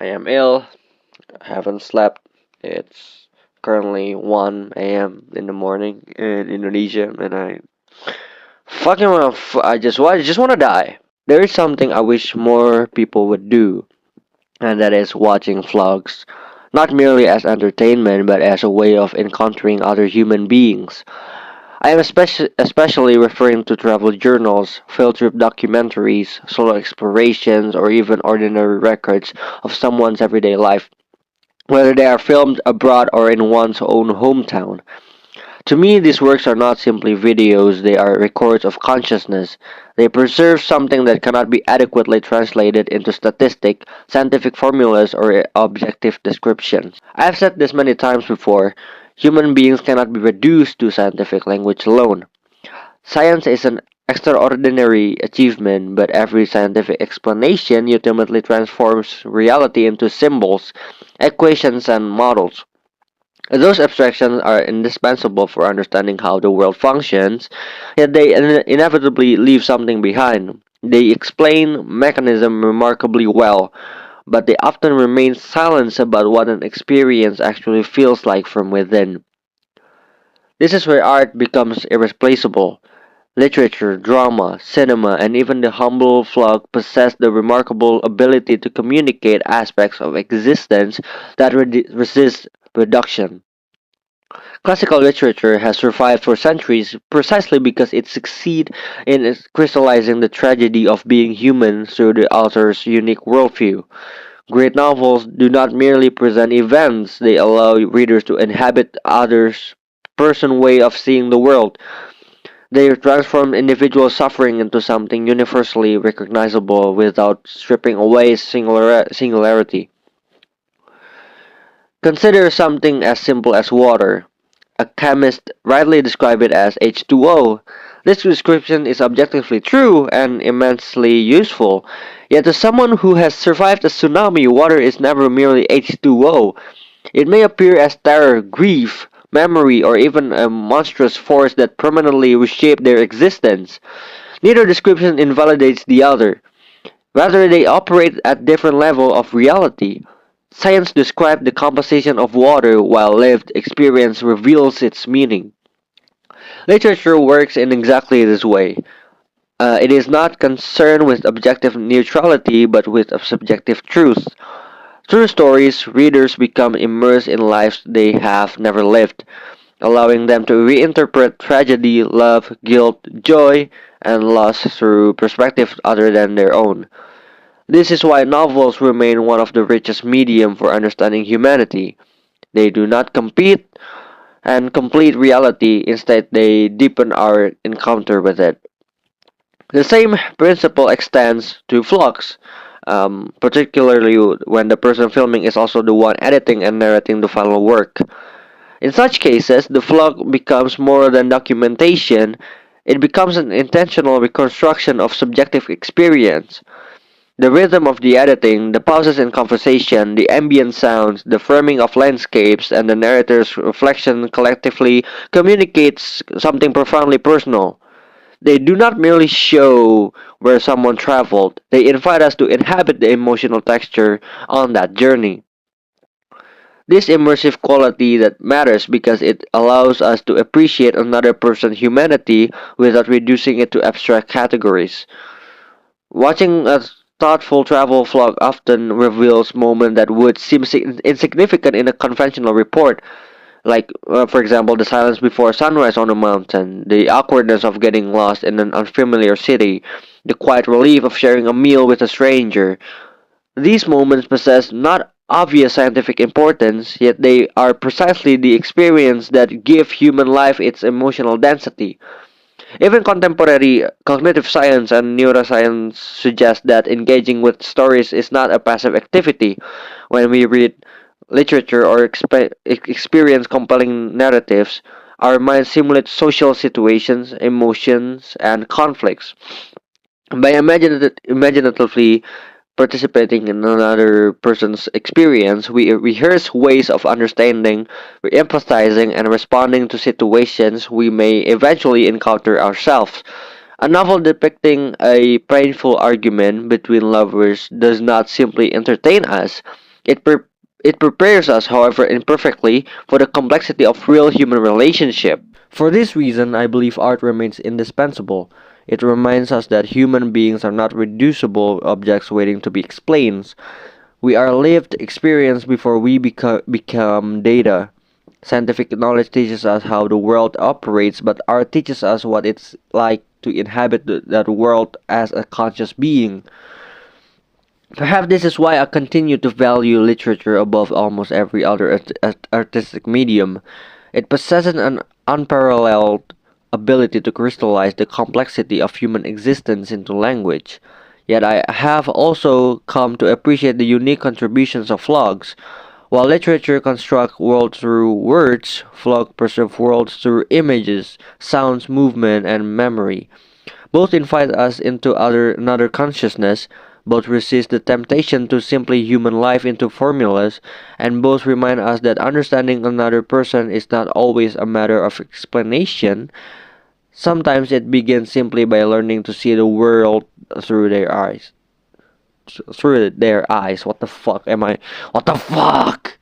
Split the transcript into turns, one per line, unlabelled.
I am ill, haven't slept. It's currently 1 a.m. in the morning in Indonesia, and I just want to die. There is something I wish more people would do, and that is watching vlogs, not merely as entertainment, but as a way of encountering other human beings. I am especially referring to travel journals, field trip documentaries, solo explorations, or even ordinary records of someone's everyday life, whether they are filmed abroad or in one's own hometown. To me, these works are not simply videos, they are records of consciousness. They preserve something that cannot be adequately translated into statistic, scientific formulas, or objective descriptions. I have said this many times before. Human beings cannot be reduced to scientific language alone. Science is an extraordinary achievement, but every scientific explanation ultimately transforms reality into symbols, equations, and models. Those abstractions are indispensable for understanding how the world functions, yet they inevitably leave something behind. They explain mechanism remarkably well, but they often remain silent about what an experience actually feels like from within. This is where art becomes irreplaceable. Literature, drama, cinema, and even the humble vlog possess the remarkable ability to communicate aspects of existence that resist reduction. Classical literature has survived for centuries precisely because it succeeded in crystallizing the tragedy of being human through the author's unique worldview. Great novels do not merely present events, they allow readers to inhabit others' person way of seeing the world. They transform individual suffering into something universally recognizable without stripping away singularity. Consider something as simple as water. A chemist rightly described it as H2O. This description is objectively true and immensely useful. Yet to someone who has survived a tsunami, water is never merely H2O. It may appear as terror, grief, memory, or even a monstrous force that permanently reshaped their existence. Neither description invalidates the other. Rather, they operate at different levels of reality. Science describes the composition of water while lived experience reveals its meaning. Literature works in exactly this way. It is not concerned with objective neutrality but with subjective truth. Through stories, readers become immersed in lives they have never lived, allowing them to reinterpret tragedy, love, guilt, joy, and loss through perspectives other than their own. This is why novels remain one of the richest medium for understanding humanity. They do not compete and complete reality, instead they deepen our encounter with it. The same principle extends to vlogs, particularly when the person filming is also the one editing and narrating the final work. In such cases, the vlog becomes more than documentation, it becomes an intentional reconstruction of subjective experience. The rhythm of the editing, the pauses in conversation, the ambient sounds, the framing of landscapes, and the narrator's reflection collectively communicates something profoundly personal. They do not merely show where someone traveled, they invite us to inhabit the emotional texture on that journey. This immersive quality that matters because it allows us to appreciate another person's humanity without reducing it to abstract categories. Watching a thoughtful travel vlog often reveals moments that would seem insignificant in a conventional report, like, for example, the silence before sunrise on a mountain, the awkwardness of getting lost in an unfamiliar city, the quiet relief of sharing a meal with a stranger. These moments possess not obvious scientific importance, yet they are precisely the experience that give human life its emotional density. Even contemporary cognitive science and neuroscience suggest that engaging with stories is not a passive activity. When we read literature or experience compelling narratives, our minds simulate social situations, emotions, and conflicts. By imaginatively participating in another person's experience, we rehearse ways of understanding, empathizing, and responding to situations we may eventually encounter ourselves. A novel depicting a painful argument between lovers does not simply entertain us, It pre- it prepares us, however imperfectly, for the complexity of real human relationship. For this reason, I believe art remains indispensable. It reminds us that human beings are not reducible objects waiting to be explained. We are lived experience before we become data. Scientific knowledge teaches us how the world operates, but art teaches us what it's like to inhabit that world as a conscious being. Perhaps this is why I continue to value literature above almost every other artistic medium. It possesses an unparalleled ability to crystallize the complexity of human existence into language. Yet I have also come to appreciate the unique contributions of Flogs. While literature constructs worlds through words, Flog preserves worlds through images, sounds, movement, and memory. Both invite us into another consciousness, both resist the temptation to simply human life into formulas, and both remind us that understanding another person is not always a matter of explanation. Sometimes it begins simply by learning to see the world through their eyes. Through their eyes. What the fuck am I? What the fuck?